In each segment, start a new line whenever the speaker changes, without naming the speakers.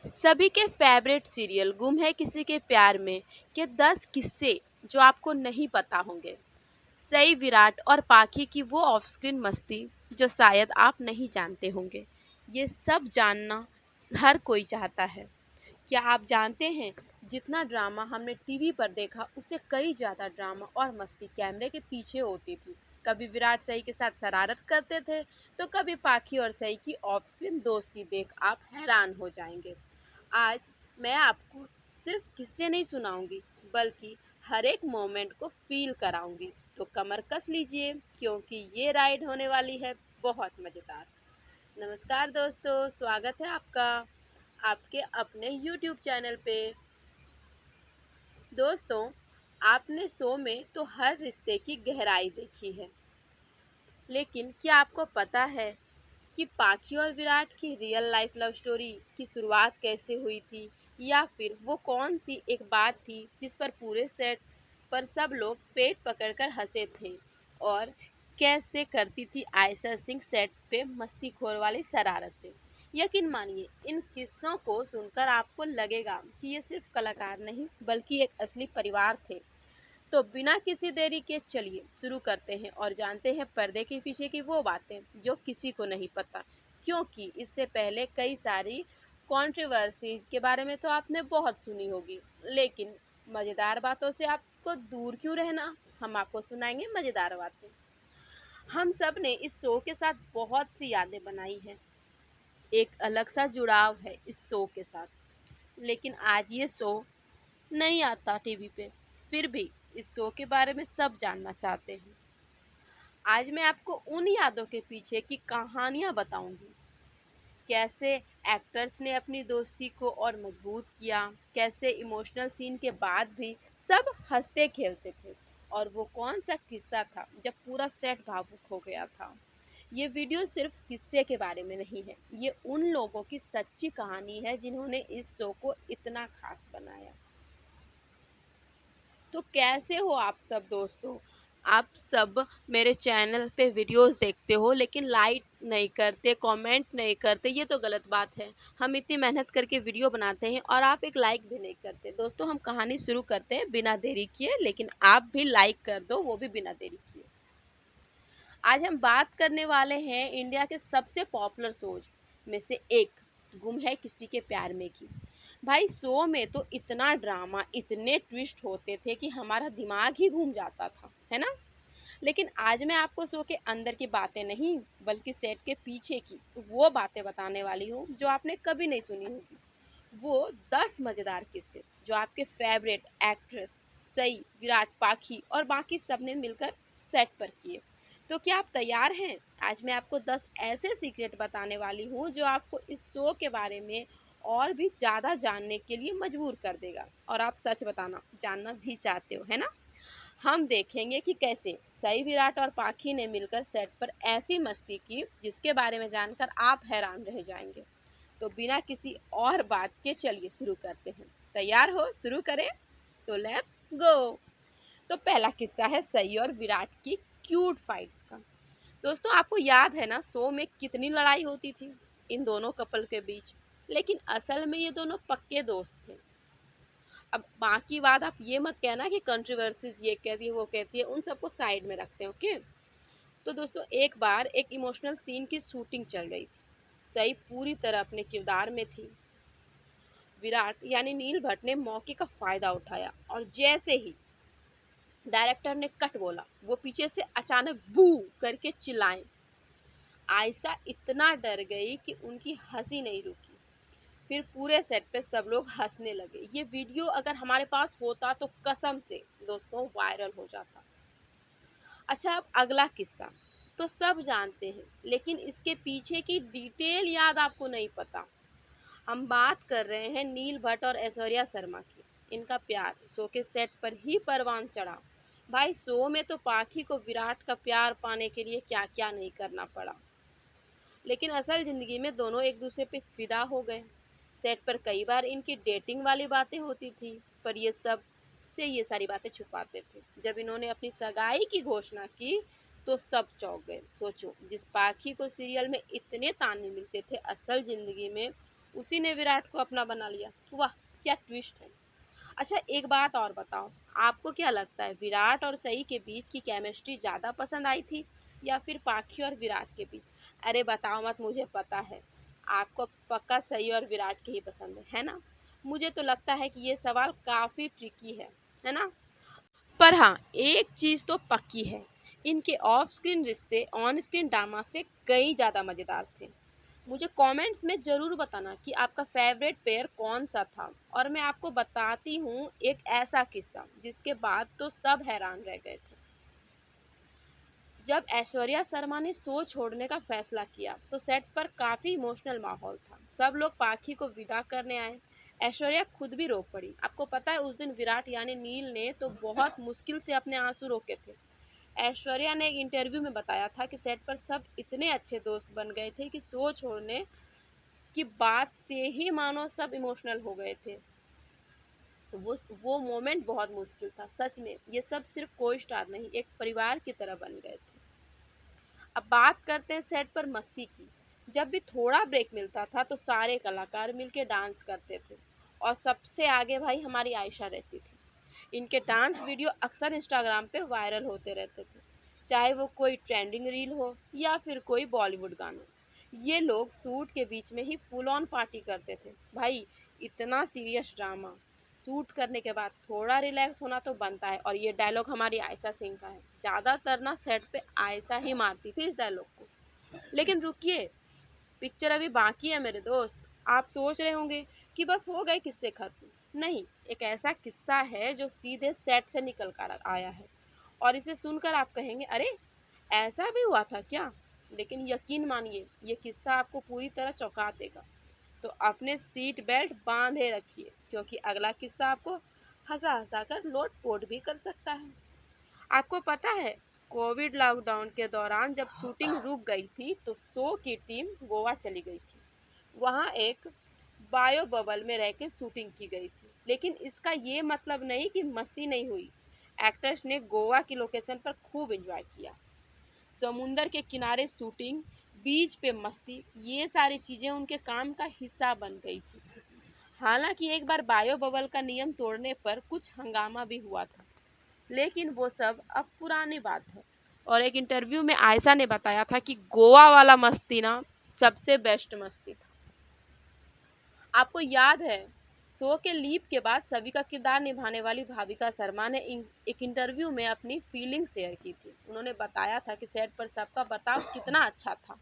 सभी के favourite serial गुम है किसी के प्यार में के 10 किस्से जो आपको नहीं पता होंगे। सई, विराट और पाखी की वो ऑफ स्क्रीन मस्ती जो शायद आप नहीं जानते होंगे। ये सब जानना हर कोई चाहता है। क्या आप जानते हैं, जितना ड्रामा हमने टीवी पर देखा उससे कई ज़्यादा ड्रामा और मस्ती कैमरे के पीछे होती थी। कभी विराट सई के साथ शरारत करते थे, तो कभी पाखी और सई की ऑफ स्क्रीन दोस्ती देख आप हैरान हो जाएंगे। आज मैं आपको सिर्फ किस्से नहीं सुनाऊंगी, बल्कि हर एक मोमेंट को फील कराऊंगी। तो कमर कस लीजिए, क्योंकि ये राइड होने वाली है बहुत मज़ेदार। नमस्कार दोस्तों, स्वागत है आपका आपके अपने YouTube चैनल पे। दोस्तों, आपने शो में तो हर रिश्ते की गहराई देखी है, लेकिन क्या आपको पता है कि पाखी और विराट की रियल लाइफ लव स्टोरी की शुरुआत कैसे हुई थी, या फिर वो कौन सी एक बात थी जिस पर पूरे सेट पर सब लोग पेट पकड़कर हंसे थे, और कैसे करती थी आयशा सिंह सेट पे मस्तीखोर वाली शरारतें। यकीन मानिए, इन किस्सों को सुनकर आपको लगेगा कि ये सिर्फ कलाकार नहीं बल्कि एक असली परिवार थे। तो बिना किसी देरी के चलिए शुरू करते हैं और जानते हैं पर्दे के पीछे की वो बातें जो किसी को नहीं पता। क्योंकि इससे पहले कई सारी कंट्रोवर्सीज के बारे में तो आपने बहुत सुनी होगी, लेकिन मज़ेदार बातों से आपको दूर क्यों रहना। हम आपको सुनाएंगे मज़ेदार बातें। हम सब ने इस शो के साथ बहुत सी यादें बनाई हैं। एक अलग सा जुड़ाव है इस शो के साथ। लेकिन आज ये शो नहीं आता टीवी पे, फिर भी इस शो के बारे में सब जानना चाहते हैं। आज मैं आपको उन यादों के पीछे की कहानियाँ बताऊंगी। कैसे एक्टर्स ने अपनी दोस्ती को और मजबूत किया, कैसे इमोशनल सीन के बाद भी सब हंसते खेलते थे, और वो कौन सा किस्सा था जब पूरा सेट भावुक हो गया था। ये वीडियो सिर्फ किस्से के बारे में नहीं है, ये उन लोगों की सच्ची कहानी है जिन्होंने इस शो को इतना खास बनाया। तो कैसे हो आप सब दोस्तों? आप सब मेरे चैनल पे वीडियोस देखते हो लेकिन लाइक नहीं करते, कमेंट नहीं करते, ये तो गलत बात है। हम इतनी मेहनत करके वीडियो बनाते हैं और आप एक लाइक भी नहीं करते। दोस्तों, हम कहानी शुरू करते हैं बिना देरी किए, लेकिन आप भी लाइक कर दो, वो भी बिना देरी किए। आज हम बात करने वाले हैं इंडिया के सबसे पॉपुलर शोज में से एक, गुम है किसी के प्यार में की। भाई, शो में तो इतना ड्रामा, इतने ट्विस्ट होते थे कि हमारा दिमाग ही घूम जाता था, है ना। लेकिन आज मैं आपको शो के अंदर की बातें नहीं, बल्कि सेट के पीछे की वो बातें बताने वाली हूँ जो आपने कभी नहीं सुनी होगी। वो 10 मज़ेदार किस्से जो आपके फेवरेट एक्ट्रेस सई, विराट, पाखी और बाकी सब ने मिलकर सेट पर किए। तो क्या आप तैयार हैं? आज मैं आपको 10 ऐसे सीक्रेट बताने वाली हूँ जो आपको इस शो के बारे में और भी ज़्यादा जानने के लिए मजबूर कर देगा, और आप सच बताना जानना भी चाहते हो, है ना। हम देखेंगे कि कैसे सई, विराट और पाखी ने मिलकर सेट पर ऐसी मस्ती की जिसके बारे में जानकर आप हैरान रह जाएंगे। तो बिना किसी और बात के चलिए शुरू करते हैं। तैयार हो? शुरू करें? तो लेट्स गो। तो पहला किस्सा है सई और विराट की क्यूट फाइट्स का। दोस्तों, आपको याद है ना शो में कितनी लड़ाई होती थी इन दोनों कपल के बीच। लेकिन असल में ये दोनों पक्के दोस्त थे। अब बाकी बात आप ये मत कहना कि कंट्रोवर्सीज ये कहती है वो कहती है, उन सबको साइड में रखते हैं, ओके। तो दोस्तों, एक बार एक इमोशनल सीन की शूटिंग चल रही थी। सई पूरी तरह अपने किरदार में थी। विराट यानी नील भट्ट ने मौके का फायदा उठाया, और जैसे ही डायरेक्टर ने कट बोला, वो पीछे से अचानक बू करके चिल्लाए। आयशा इतना डर गई कि उनकी हंसी नहीं रुकी। फिर पूरे सेट पे सब लोग हंसने लगे। ये वीडियो अगर हमारे पास होता तो कसम से दोस्तों वायरल हो जाता। अच्छा, अब अगला किस्सा तो सब जानते हैं, लेकिन इसके पीछे की डिटेल याद आपको नहीं पता। हम बात कर रहे हैं नील भट्ट और ऐश्वर्या शर्मा की। इनका प्यार शो के सेट पर ही परवान चढ़ा। भाई, शो में तो पाखी को विराट का प्यार पाने के लिए क्या क्या नहीं करना पड़ा, लेकिन असल ज़िंदगी में दोनों एक दूसरे पे फिदा हो गए। सेट पर कई बार इनकी डेटिंग वाली बातें होती थी, पर ये सारी बातें छुपाते थे। जब इन्होंने अपनी सगाई की घोषणा की तो सब चौंक गए। सोचो, जिस पाखी को सीरियल में इतने ताने मिलते थे, असल ज़िंदगी में उसी ने विराट को अपना बना लिया। वाह, क्या ट्विस्ट है। अच्छा, एक बात और बताओ, आपको क्या लगता है विराट और सई के बीच की केमिस्ट्री ज़्यादा पसंद आई थी या फिर पाखी और विराट के बीच? अरे बताओ मत, मुझे पता है आपको पक्का सई और विराट के ही पसंद है ना? मुझे तो लगता है कि ये सवाल काफ़ी ट्रिकी है ना? पर हाँ, एक चीज़ तो पक्की है, इनके ऑफ स्क्रीन रिश्ते ऑन स्क्रीन ड्रामा से कई ज़्यादा मज़ेदार थे। मुझे कमेंट्स में ज़रूर बताना कि आपका फेवरेट पेयर कौन सा था, और मैं आपको बताती हूँ एक ऐसा किस्सा जिसके बाद तो सब हैरान रह गए थे। जब ऐश्वर्या शर्मा ने शो छोड़ने का फैसला किया तो सेट पर काफ़ी इमोशनल माहौल था। सब लोग पाखी को विदा करने आए। ऐश्वर्या खुद भी रो पड़ी। आपको पता है उस दिन विराट यानी नील ने तो बहुत मुश्किल से अपने आंसू रोके थे। ऐश्वर्या ने एक इंटरव्यू में बताया था कि सेट पर सब इतने अच्छे दोस्त बन गए थे कि शो छोड़ने की बात से ही मानो सब इमोशनल हो गए थे। तो वो मोमेंट बहुत मुश्किल था सच में। ये सब सिर्फ को स्टार नहीं, एक परिवार की तरह बन गए थे। अब बात करते हैं सेट पर मस्ती की। जब भी थोड़ा ब्रेक मिलता था तो सारे कलाकार मिलके डांस करते थे, और सबसे आगे भाई हमारी आयशा रहती थी। इनके डांस वीडियो अक्सर इंस्टाग्राम पे वायरल होते रहते थे, चाहे वो कोई ट्रेंडिंग रील हो या फिर कोई बॉलीवुड गाना। ये लोग शूट के बीच में ही फुल ऑन पार्टी करते थे भाई। इतना सीरियस ड्रामा शूट करने के बाद थोड़ा रिलैक्स होना तो बनता है, और ये डायलॉग हमारी आयशा सिंह का है। ज़्यादातर ना सेट पे आयशा ही मारती थी इस डायलॉग को। लेकिन रुकिए, पिक्चर अभी बाकी है मेरे दोस्त। आप सोच रहे होंगे कि बस हो गए किस्से खत्म। नहीं, एक ऐसा किस्सा है जो सीधे सेट से निकल कर आया है, और इसे सुनकर आप कहेंगे अरे ऐसा भी हुआ था क्या। लेकिन यकीन मानिए ये किस्सा आपको पूरी तरह चौंका देगा। तो अपने सीट बेल्ट बांधे रखिए, क्योंकि अगला किस्सा आपको हंसा हंसा कर लोट पोट भी कर सकता है। आपको पता है कोविड लॉकडाउन के दौरान जब शूटिंग रुक गई थी तो शो की टीम गोवा चली गई थी। वहाँ एक बायो बबल में रह के शूटिंग की गई थी। लेकिन इसका ये मतलब नहीं कि मस्ती नहीं हुई। एक्टर्स ने गोवा की लोकेशन पर खूब एंजॉय किया। समुंदर के किनारे शूटिंग, बीच पे मस्ती, ये सारी चीज़ें उनके काम का हिस्सा बन गई थी। हालांकि एक बार बायो बबल का नियम तोड़ने पर कुछ हंगामा भी हुआ था, लेकिन वो सब अब पुरानी बात है। और एक इंटरव्यू में आयशा ने बताया था कि गोवा वाला मस्ती ना सबसे बेस्ट मस्ती था। आपको याद है शो के लीप के बाद सभी का किरदार निभाने वाली भाविका शर्मा ने एक इंटरव्यू में अपनी फीलिंग शेयर की थी। उन्होंने बताया था कि सेट पर सबका बर्ताव कितना अच्छा था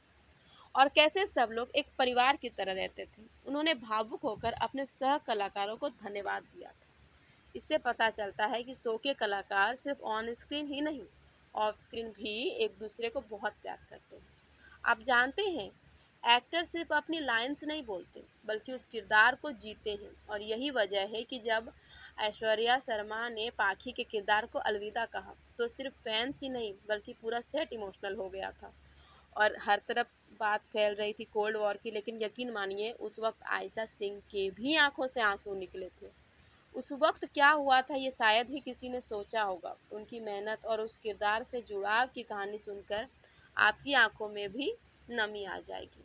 और कैसे सब लोग एक परिवार की तरह रहते थे। उन्होंने भावुक होकर अपने सह कलाकारों को धन्यवाद दिया था। इससे पता चलता है कि शो के कलाकार सिर्फ ऑन स्क्रीन ही नहीं, ऑफ स्क्रीन भी एक दूसरे को बहुत प्यार करते हैं। आप जानते हैं एक्टर सिर्फ अपनी लाइंस नहीं बोलते बल्कि उस किरदार को जीते हैं, और यही वजह है कि जब ऐश्वर्या शर्मा ने पाखी के किरदार को अलविदा कहा तो सिर्फ फैंस ही नहीं बल्कि पूरा सेट इमोशनल हो गया था, और हर तरफ बात फैल रही थी कोल्ड वॉर की। लेकिन यकीन मानिए उस वक्त आयशा सिंह के भी आंखों से आंसू निकले थे। उस वक्त क्या हुआ था ये शायद ही किसी ने सोचा होगा। उनकी मेहनत और उस किरदार से जुड़ाव की कहानी सुनकर आपकी आंखों में भी नमी आ जाएगी।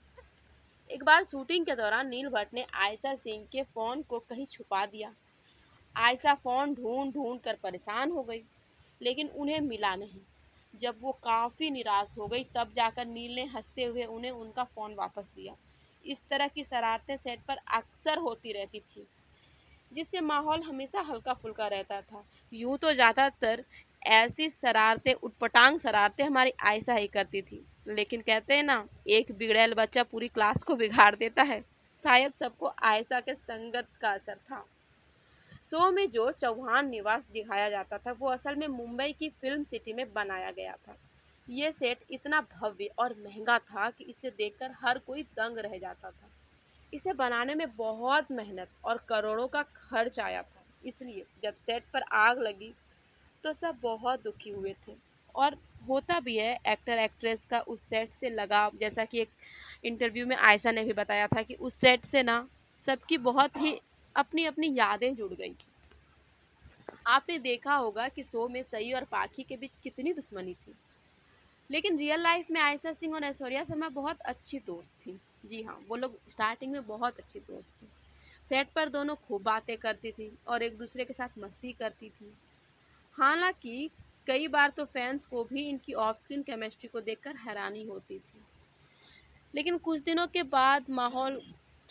एक बार शूटिंग के दौरान नील भट्ट ने आयशा सिंह के फ़ोन को कहीं छुपा दिया। आयशा फ़ोन ढूंढ ढूंढ कर परेशान हो गई, लेकिन उन्हें मिला नहीं। जब वो काफ़ी निराश हो गई तब जाकर नील ने हंसते हुए उन्हें उनका फ़ोन वापस दिया। इस तरह की शरारतें सेट पर अक्सर होती रहती थी, जिससे माहौल हमेशा हल्का फुल्का रहता था। यूँ तो ज़्यादातर ऐसी शरारतें, उटपटांग शरारतें हमारी आयशा ही करती थी, लेकिन कहते हैं ना एक बिगड़ैल बच्चा पूरी क्लास को बिगाड़ देता है। शायद सबको आयशा के संगत का असर था। शो में जो चौहान निवास दिखाया जाता था वो असल में मुंबई की फिल्म सिटी में बनाया गया था। ये सेट इतना भव्य और महंगा था कि इसे देखकर हर कोई दंग रह जाता था। इसे बनाने में बहुत मेहनत और करोड़ों का खर्च आया था। इसलिए जब सेट पर आग लगी तो सब बहुत दुखी हुए थे। और होता भी है, एक्टर एक्ट्रेस का उस सेट से लगाव, जैसा कि एक इंटरव्यू में आयशा ने भी बताया था कि उस सेट से ना सबकी बहुत ही अपनी अपनी यादें जुड़ गई थी। आपने देखा होगा कि शो में सई और पाखी के बीच कितनी दुश्मनी थी। लेकिन रियल लाइफ में आयशा सिंह और ऐश्वर्या शर्मा बहुत अच्छी दोस्त थी। जी हाँ, वो लोग स्टार्टिंग में बहुत अच्छी दोस्त थी। सेट पर दोनों खूब बातें करती थी और एक दूसरे के साथ मस्ती करती थी। हालांकि कई बार तो फैंस को भी इनकी ऑफ स्क्रीन केमिस्ट्री को देखकर हैरानी होती थी। लेकिन कुछ दिनों के बाद माहौल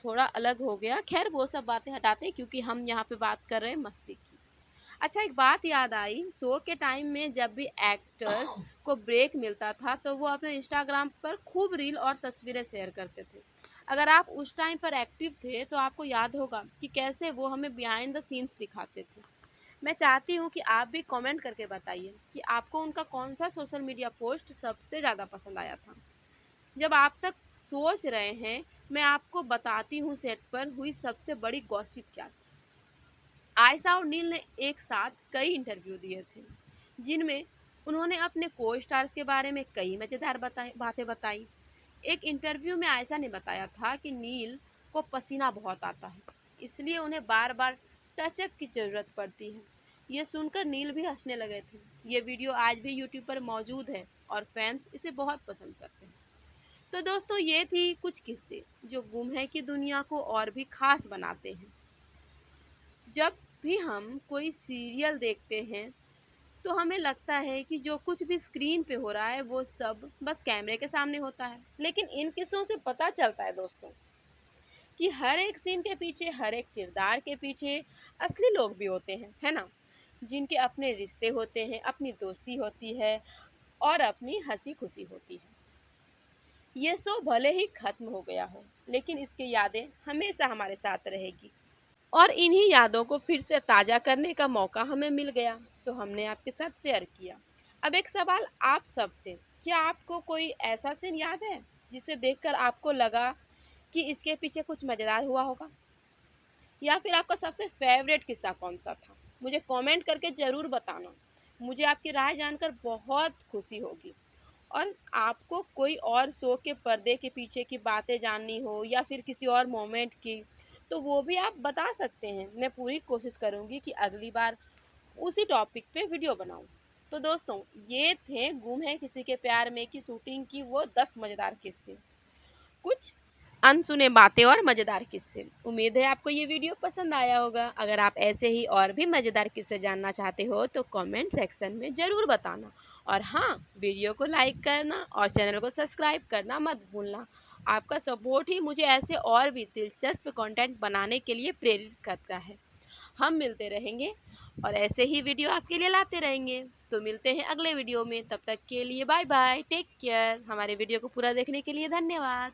थोड़ा अलग हो गया। खैर वो सब बातें हटाते हैं, क्योंकि हम यहाँ पे बात कर रहे हैं मस्ती की। अच्छा, एक बात याद आई, शो के टाइम में जब भी एक्टर्स को ब्रेक मिलता था तो वो अपने इंस्टाग्राम पर खूब रील और तस्वीरें शेयर करते थे। अगर आप उस टाइम पर एक्टिव थे तो आपको याद होगा कि कैसे वो हमें बिहाइंड द सीन्स दिखाते थे। मैं चाहती हूँ कि आप भी कमेंट करके बताइए कि आपको उनका कौन सा सोशल मीडिया पोस्ट सबसे ज़्यादा पसंद आया था। जब आप तक सोच रहे हैं, मैं आपको बताती हूँ सेट पर हुई सबसे बड़ी गॉसिप क्या थी। आयशा और नील ने एक साथ कई इंटरव्यू दिए थे, जिनमें उन्होंने अपने को स्टार्स के बारे में कई मज़ेदार बातें बताई। एक इंटरव्यू में आयशा ने बताया था कि नील को पसीना बहुत आता है, इसलिए उन्हें बार बार टचअप की ज़रूरत पड़ती है। ये सुनकर नील भी हंसने लगे थे। ये वीडियो आज भी यूट्यूब पर मौजूद है और फैंस इसे बहुत पसंद करते हैं। तो दोस्तों, ये थी कुछ किस्से जो गुम है की दुनिया को और भी खास बनाते हैं। जब भी हम कोई सीरियल देखते हैं तो हमें लगता है कि जो कुछ भी स्क्रीन पे हो रहा है वो सब बस कैमरे के सामने होता है, लेकिन इन किस्सों से पता चलता है दोस्तों कि हर एक सीन के पीछे, हर एक किरदार के पीछे असली लोग भी होते हैं, है ना? जिनके अपने रिश्ते होते हैं, अपनी दोस्ती होती है और अपनी हंसी खुशी होती है। ये शो भले ही खत्म हो गया हो, लेकिन इसकी यादें हमेशा हमारे साथ रहेगी। और इन्हीं यादों को फिर से ताज़ा करने का मौका हमें मिल गया, तो हमने आपके साथ शेयर किया। अब एक सवाल आप सबसे, क्या आपको कोई ऐसा सीन याद है जिसे देखकर आपको लगा कि इसके पीछे कुछ मज़ेदार हुआ होगा? या फिर आपका सबसे फेवरेट किस्सा कौन सा था? मुझे कमेंट करके ज़रूर बताना। मुझे आपकी राय जानकर बहुत खुशी होगी। और आपको कोई और शो के पर्दे के पीछे की बातें जाननी हो या फिर किसी और मोमेंट की, तो वो भी आप बता सकते हैं। मैं पूरी कोशिश करूँगी कि अगली बार उसी टॉपिक पे वीडियो बनाऊँ। तो दोस्तों, ये थे गुम है किसी के प्यार में की शूटिंग की वो 10 मज़ेदार किस्से। कुछ अनसुने बातें और मज़ेदार किस्से। उम्मीद है आपको ये वीडियो पसंद आया होगा। अगर आप ऐसे ही और भी मज़ेदार किस्से जानना चाहते हो तो कमेंट सेक्शन में ज़रूर बताना। और हाँ, वीडियो को लाइक करना और चैनल को सब्सक्राइब करना मत भूलना। आपका सपोर्ट ही मुझे ऐसे और भी दिलचस्प कंटेंट बनाने के लिए प्रेरित करता है। हम मिलते रहेंगे और ऐसे ही वीडियो आपके लिए लाते रहेंगे। तो मिलते हैं अगले वीडियो में, तब तक के लिए बाय बाय, टेक केयर। हमारे वीडियो को पूरा देखने के लिए धन्यवाद।